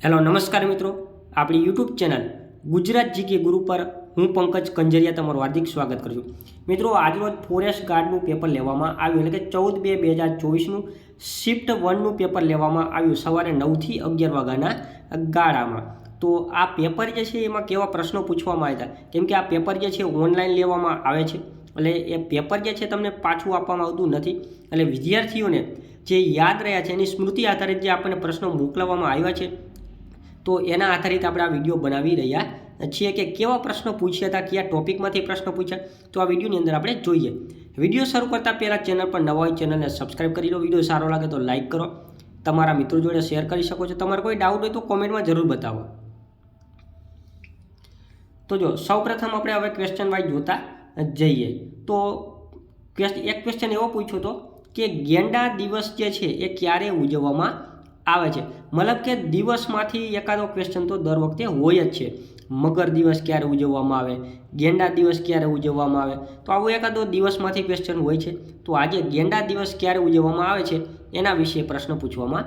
Hello નમસ્કાર મિત્રો, આપણી યુટ્યુબ ચેનલ ગુજરાત જીકે ગુરુ પર હું પંકજ કંજરિયા તમારું હાર્દિક સ્વાગત કરું છું. મિત્રો, આજરોજ ફોરેસ્ટ ગાર્ડનું પેપર લેવામાં આવ્યું, એટલે કે 14/2/2024નું શિફ્ટ 1નું પેપર લેવામાં આવ્યું સવારે 9 થી 11 વાગ્યાના ગાળામાં. તો આ પેપર જે છે એમાં કેવા પ્રશ્નો પૂછવામાં આવ્યા હતા, કેમ કે આ પેપર જે છે ઓનલાઈન લેવામાં આવે છે, એટલે એ પેપર જે છે તમને પાછું આપવામાં આવતું નથી. એટલે વિદ્યાર્થીઓને જે યાદ રહ્યા છે એની સ્મૃતિ આધારિત જે આપણને પ્રશ્નો મોકલવામાં આવ્યા છે, તો એના આધારિત આપણે આ વિડીયો બનાવી રહ્યા છીએ કે કેવા પ્રશ્નો પૂછ્યા હતા, કયા ટોપિકમાંથી પ્રશ્નો પૂછ્યા, તો આ વિડીયોની અંદર આપણે જોઈએ. વિડીયો શરૂ કરતાં પહેલાં ચેનલ પર નવા હોય ચેનલને સબસ્ક્રાઈબ કરી લો. વિડીયો સારો લાગે તો લાઇક કરો, તમારા મિત્રો જોડે શેર કરી શકો છો. તમારે કોઈ ડાઉટ હોય તો કોમેન્ટમાં જરૂર બતાવો. તો જો સૌપ્રથમ આપણે હવે ક્વેશ્ચન વાઇઝ જોતા જઈએ. તો એક ક્વેશ્ચન એવો પૂછ્યો હતો કે ગેંડા દિવસ જે છે એ ક્યારે ઉજવવામાં આવે છે. મતલબ કે દિવસમાંથી એકાદો ક્વેશ્ચન તો દર વખતે હોય જ છે. મગર દિવસ ક્યારે ઉજવવામાં આવે, ગેંડા દિવસ ક્યારે ઉજવવામાં આવે, તો આવો એકાદો દિવસમાંથી ક્વેશ્ચન હોય છે. તો આજે ગેંડા દિવસ ક્યારે ઉજવવામાં આવે છે એના વિશે પ્રશ્ન પૂછવામાં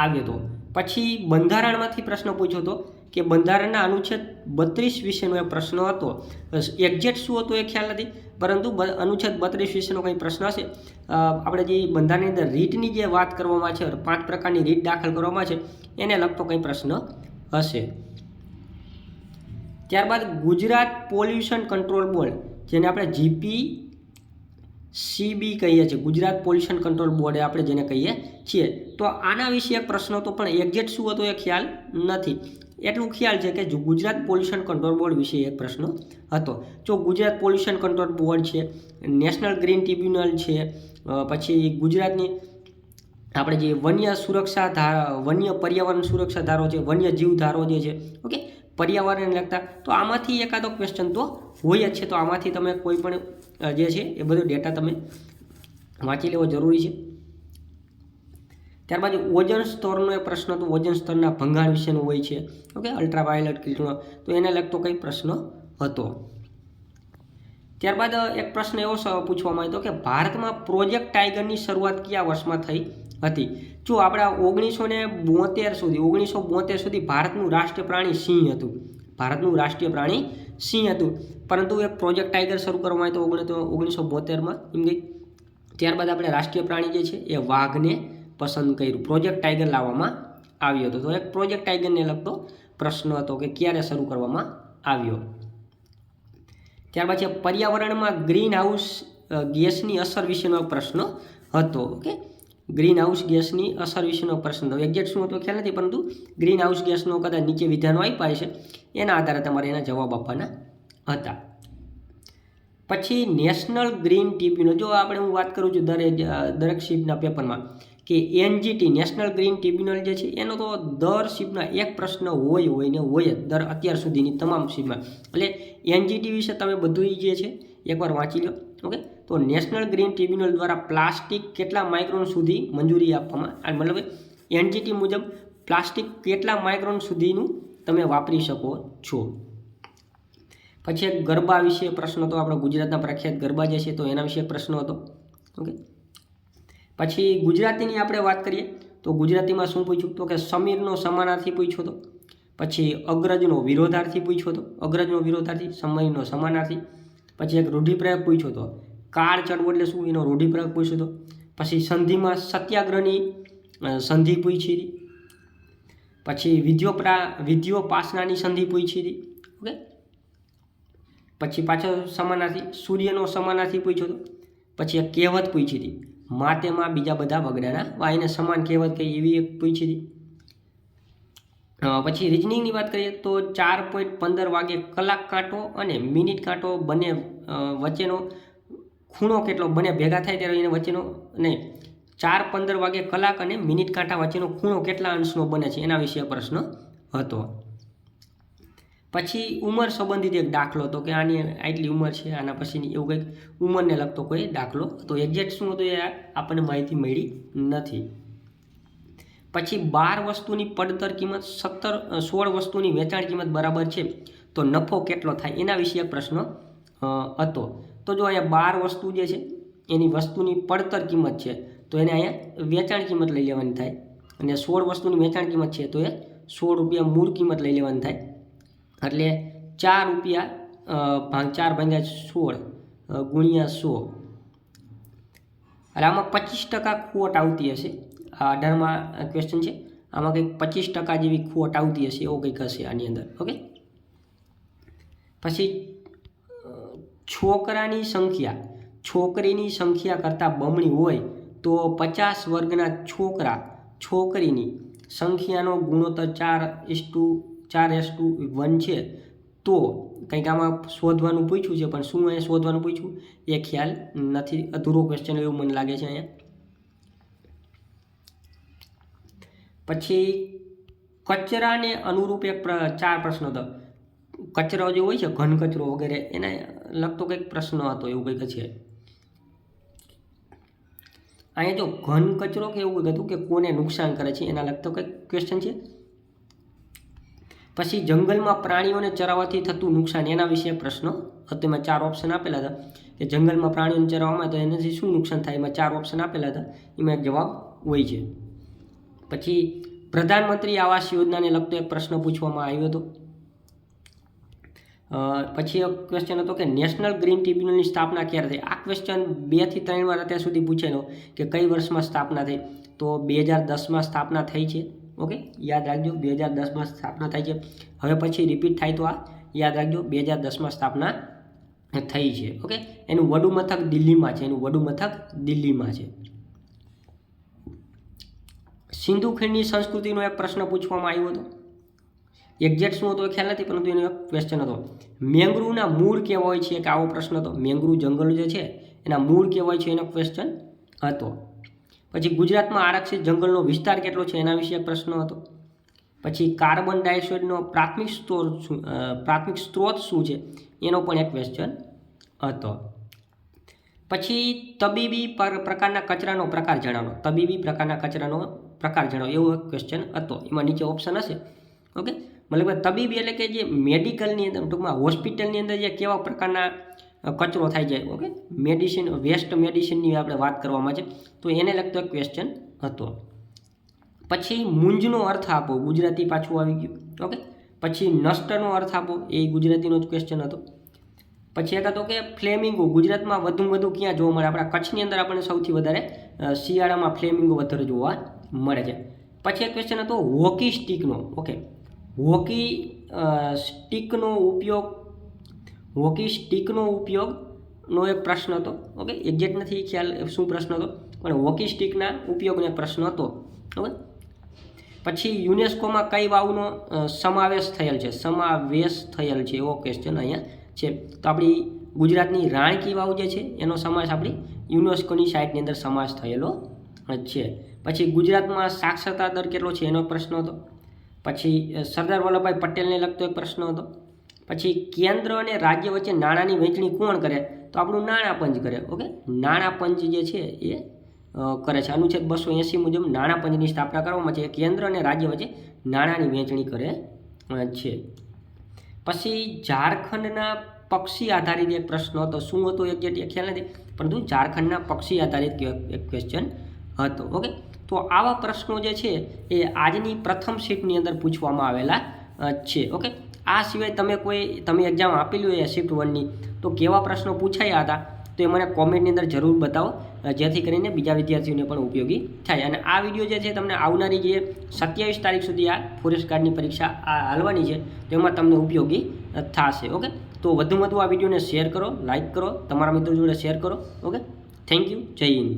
આવ્યો હતો. પછી બંધારણમાંથી પ્રશ્ન પૂછ્યો હતો કે બંધારણના અનુચ્છેદ 32 વિશેનો એક પ્રશ્ન હતો. એક્ઝેક્ટ શું હતો એ ખ્યાલ નથી, પરંતુ અનુચ્છેદ 32 વિશેનો કંઈ પ્રશ્ન હશે. આપણે જે બંધારણની અંદર રીટની જે વાત કરવામાં છે, 5 પ્રકારની રીટ દાખલ કરવામાં છે, એને લગતો કંઈ પ્રશ્ન હશે. ત્યારબાદ ગુજરાત પોલ્યુશન કંટ્રોલ બોર્ડ, જેને આપણે GPCB કહીએ છીએ, ગુજરાત પોલ્યુશન કંટ્રોલ બોર્ડ આપણે જેને કહીએ છીએ, તો આના વિશે એક પ્રશ્ન હતો, પણ એક્ઝેક્ટ શું હતો એ ખ્યાલ નથી. એટલું ખ્યાલ છે કે ગુજરાત પોલ્યુશન કંટ્રોલ બોર્ડ વિશે એક પ્રશ્ન હતો. જો ગુજરાત પોલ્યુશન કંટ્રોલ બોર્ડ છે, નેશનલ ગ્રીન ટ્રિબ્યુનલ છે, પછી ગુજરાતની આપણે જે વન્ય સુરક્ષા વન્ય પર્યાવરણ સુરક્ષા ધારો છે, વન્ય જીવ ધારો જે છે, ઓકે, પર્યાવરણને લગતા, તો આમાંથી એકાદો ક્વેશ્ચન તો હોય જ છે. તો આમાંથી તમે કોઈ પણ જે છે એ બધો ડેટા તમે વાંચી લેવો જરૂરી છે. ત્યારબાદ ઓઝોન સ્તરનો એક પ્રશ્ન હતો, ઓઝોન સ્તરના ભંગાણ વિશેનો હોય છે, ઓકે, અલ્ટ્રાવાયોલેટ કિરણો, તો એને લગતો કંઈ પ્રશ્ન હતો. ત્યારબાદ એક પ્રશ્ન એવો પૂછવામાં આવ્યો કે ભારતમાં પ્રોજેક્ટ ટાઈગરની શરૂઆત કયા વર્ષમાં થઈ હતી. જો આપણા 1972 સુધી ભારતનું રાષ્ટ્રીય પ્રાણી સિંહ હતું. ભારતનું રાષ્ટ્રીય પ્રાણી સિંહ હતું, પરંતુ એક પ્રોજેક્ટ ટાઈગર શરૂ કરવામાં આવ્યો તો 1972માં એમ ગઈ. ત્યારબાદ આપણે રાષ્ટ્રીય પ્રાણી જે છે એ વાઘને પસંદ કર્યું, પ્રોજેક્ટ ટાઈગર લાવવામાં આવ્યો હતો. તો એક પ્રોજેક્ટ ટાઈગરને લગતો પ્રશ્ન હતો કે ક્યારે શરૂ કરવામાં આવ્યો. ત્યારબાદ છે પર્યાવરણમાં ગ્રીન હાઉસ ગેસની અસર વિશેનો પ્રશ્ન હતો. ઓકે, ગ્રીન હાઉસ ગેસની અસર વિશેનો પ્રશ્ન હતો. એક્ઝેક્ટ શું હતો ખ્યાલ નથી, પરંતુ ગ્રીન હાઉસ ગેસનો કદાચ નીચે વિધાનો આપ્યા છે, એના આધારે તમારે એના જવાબ આપવાના હતા. પછી નેશનલ ગ્રીન ટ્રિબ્યુનલ, જો આપણે હું વાત કરું છું દરેક શિફ્ટના પેપરમાં કે NGT નેશનલ ગ્રીન ટ્રિબ્યુનલ જે છે એનો તો દર શિફ્ટના એક પ્રશ્ન હોય જ દર અત્યાર સુધીની તમામ શિફ્ટમાં. એટલે NGT વિશે તમે બધું જે છે એકવાર વાંચી લો. ઓકે, તો નેશનલ ગ્રીન ટ્રિબ્યુનલ દ્વારા પ્લાસ્ટિક કેટલા માઇક્રોન સુધી મંજૂરી આપવામાં, મતલબ NGT મુજબ પ્લાસ્ટિક કેટલા માઇક્રોન સુધીનું તમે વાપરી શકો છો. પછી એક ગરબા વિશે પ્રશ્ન હતો, આપણા ગુજરાતના પ્રખ્યાત ગરબા જે છે તો એના વિશે પ્રશ્ન હતો. ઓકે, પછી ગુજરાતીની આપણે વાત કરીએ તો ગુજરાતીમાં શું પૂછ્યું તો કે સમીરનો સમાનાર્થી પૂછ્યો હતો. પછી અગ્રજનો વિરોધાર્થી પૂછ્યો હતો, અગ્રજનો વિરોધાર્થી, સમીરનો સમાનાર્થી. પછી એક રૂઢિપ્રયોગ પૂછ્યો હતો, કાળ ચડવો એટલે શું, એનો રૂઢિપ્રયોગ પૂછ્યો હતો. પછી સંધિમાં સત્યાગ્રહની સંધિ પૂછી હતી. પછી વિદ્યોપાસનાની સંધિ પૂછી હતી. ઓકે, પછી પાછળ સમાનાર્થી, સૂર્યનો સમાનાર્થી પૂછ્યો હતો. પછી એક કહેવત પૂછી હતી, માટેમાં બીજા બધા વગડાના વા, એને સમાન કહેવત કહી એવી એક પૂછી હતી. પછી રિઝનિંગની વાત કરીએ તો 4.15 વાગે કલાક કાંટો અને મિનિટ કાંટો બંને વચ્ચેનો ખૂણો કેટલો, બંને ભેગા થાય ત્યારે એને વચ્ચેનો નહીં, 4:15 વાગે કલાક અને મિનિટ કાંટા વચ્ચેનો ખૂણો કેટલા અંશનો બને છે એના વિશે પ્રશ્ન હતો. પછી ઉંમર સંબંધિત એક દાખલો હતો કે આની આટલી ઉંમર છે, આના પછીની એવું કંઈક ઉંમરને લગતો કોઈ દાખલો તો એક્ઝેક્ટ શું હતું એ આપણને માહિતી મળી નથી. પછી 12 વસ્તુની પડતર કિંમત 16 વસ્તુની વેચાણ કિંમત બરાબર છે તો નફો કેટલો થાય એના વિશે એક પ્રશ્ન હતો. તો જો અહીંયા 12 વસ્તુ જે છે એની વસ્તુની પડતર કિંમત છે તો એને અહીંયા વેચાણ કિંમત લઈ લેવાની થાય, અને 16 વસ્તુની વેચાણ કિંમત છે તો એ ₹16 મૂળ કિંમત લઈ લેવાની થાય, એટલે ₹4 4 ભાગ્યા 16 ગુણ્યા 100, એટલે આમાં 25% ખોટ આવતી હશે. આ 18માં ક્વેશ્ચન છે, આમાં કંઈક 25% જેવી ખોટ આવતી હશે, એવું કંઈક હશે આની અંદર. ઓકે, પછી છોકરાની સંખ્યા છોકરીની સંખ્યા કરતાં બમણી હોય તો 50 વર્ગના છોકરીની સંખ્યાનો ગુણોત્તર 4:1 છે. તો કંઈક આમાં શોધવાનું પૂછ્યું છે, પણ શું અહીંયા શોધવાનું પૂછ્યું એ ખ્યાલ નથી, અધૂરો ક્વેશ્ચન એવું મને લાગે છે અહીંયા. પછી કચરાને અનુરૂપ 4 પ્રશ્નો હતો. કચરો જે હોય છે, ઘન કચરો વગેરે, એને લગતો કંઈક પ્રશ્ન હતો, એવું કંઈક છે. અહીંયા જો ઘન કચરો કે એવું કંઈક હતું કે કોને નુકસાન કરે છે, એના લગતો કંઈક ક્વેશ્ચન છે. પછી જંગલમાં પ્રાણીઓને ચરાવવાથી થતું નુકસાન, એના વિશે પ્રશ્નો હતો. એમાં 4 ઓપ્શન આપેલા હતા કે જંગલમાં પ્રાણીઓને ચરાવવામાં તો એનાથી શું નુકસાન થાય, એમાં 4 ઓપ્શન આપેલા હતા, એમાં એક જવાબ હોય છે. પછી પ્રધાનમંત્રી આવાસ યોજનાને લગતો એક પ્રશ્ન પૂછવામાં આવ્યો હતો. પછી એક ક્વેશ્ચન હતો કે નેશનલ ગ્રીન ટ્રિબ્યુનલની સ્થાપના ક્યારે થઈ. આ ક્વેશ્ચન 2 થી 3 વાર અત્યાર સુધી પૂછેલો કે કઈ વર્ષમાં સ્થાપના થઈ, તો 2010માં સ્થાપના થઈ છે. ઓકે, યાદ રાખજો, 2010માં સ્થાપના થઈ છે. હવે પછી રિપીટ થાય તો આ યાદ રાખજો, 2010માં સ્થાપના થઈ છે. ઓકે, એનું વડું મથક દિલ્હીમાં છે. સિંધુ ખીણની સંસ્કૃતિનો એક પ્રશ્ન પૂછવામાં આવ્યો હતો. એક્ઝેક્ટ શું હતો એ ખ્યાલ નથી, પરંતુ એનો એક ક્વેશ્ચન હતો. મેંગ્રુવના મૂળ કેવા હોય છે, કે આવો પ્રશ્ન હતો. મેંગ્રુવ જંગલો જે છે એના મૂળ કેવા હોય છે, એનો ક્વેશ્ચન હતો. પછી ગુજરાતમાં આરક્ષિત જંગલનો વિસ્તાર કેટલો છે, એના વિશે એક પ્રશ્ન હતો. પછી કાર્બન ડાયોક્સાઇડનો પ્રાથમિક સ્ત્રોત શું છે, એનો પણ એક ક્વેશ્ચન હતો. પછી તબીબી પ્રકારના કચરાનો પ્રકાર જણાવો. એવો એક ક્વેશ્ચન હતો. એમાં નીચે ઓપ્શન હશે. ઓકે, મતલબ તબીબી એટલે કે જે મેડિકલની અંદર, ટૂંકમાં હોસ્પિટલની અંદર જે કેવા પ્રકારના કચરો થાય છે. ઓકે, વેસ્ટ મેડિસિનની આપણે વાત કરવામાં છે, તો એને લગતો એક ક્વેશ્ચન હતો. પછી મૂંઝનો અર્થ આપો, ગુજરાતી પાછું આવી ગયું. ઓકે, પછી નષ્ટનો અર્થ આપો, એ ગુજરાતીનો જ ક્વેશ્ચન હતો. પછી એક હતો કે ફ્લેમિંગો ગુજરાતમાં વધુમાં વધુ ક્યાં જોવા મળે. આપણા કચ્છની અંદર આપણને સૌથી વધારે શિયાળામાં ફ્લેમિંગો વધારે જોવા મળે છે. પછી એક ક્વેશ્ચન હતો હોકી સ્ટિકનો. ઓકે, હોકી સ્ટિકનો ઉપયોગનો એક પ્રશ્ન હતો. ઓકે, એક્ઝેક્ટ નથી ખ્યાલ શું પ્રશ્ન હતો, પણ હોકી સ્ટિકના ઉપયોગનો એક પ્રશ્ન હતો. ઓકે, પછી યુનેસ્કોમાં કઈ વાવનો સમાવેશ થયેલ છે, એવો ક્વેશ્ચન અહીંયા છે. તો આપણી ગુજરાતની રાણકી વાવ જે છે એનો સમાવેશ આપણી યુનેસ્કોની સાઇટની અંદર સમાવેશ થયેલો છે. પછી ગુજરાતમાં સાક્ષરતા દર કેટલો છે, એનો પ્રશ્ન હતો. પછી સરદાર વલ્લભભાઈ પટેલને લગતો એક પ્રશ્ન હતો. પછી કેન્દ્ર અને રાજ્ય વચ્ચે નાણાંની વહેંચણી કોણ કરે, તો આપણું નાણાં પંચ કરે. ઓકે, નાણાં પંચ જે છે એ કરે છે. અનુચ્છેદ 280 મુજબ નાણાં પંચની સ્થાપના કરવામાં છે. કેન્દ્ર અને રાજ્ય વચ્ચે નાણાંની વહેંચણી કરે છે. પછી ઝારખંડના પક્ષી આધારિત એક પ્રશ્ન હતો. શું હતો એક્ઝેક્ટ ખ્યાલ નથી, પરંતુ ઝારખંડના પક્ષી આધારિત એક ક્વેશ્ચન હતો. ઓકે, તો આવા પ્રશ્નો જે છે એ આજની પ્રથમ શિફ્ટની અંદર પૂછવામાં આવેલા છે. ઓકે, આ સિવાય તમે એક્ઝામ આપેલી હોય શિફ્ટ 1ની, તો કેવા પ્રશ્નો પૂછાયા હતા તો એ મને કોમેન્ટની અંદર જરૂર બતાવો, જેથી કરીને બીજા વિદ્યાર્થીઓને પણ ઉપયોગી થાય. અને આ વિડીયો જે છે તમને આવનારી જે 27 તારીખ સુધી આ ફોરેસ્ટ ગાર્ડની પરીક્ષા હાલવાની છે, તેમાં તમને ઉપયોગી થશે. ઓકે, તો વધુ આ વિડીયોને શેર કરો, લાઇક કરો, તમારા મિત્રો જોડે શેર કરો. ઓકે, થેન્ક યુ, જય હિન્દ.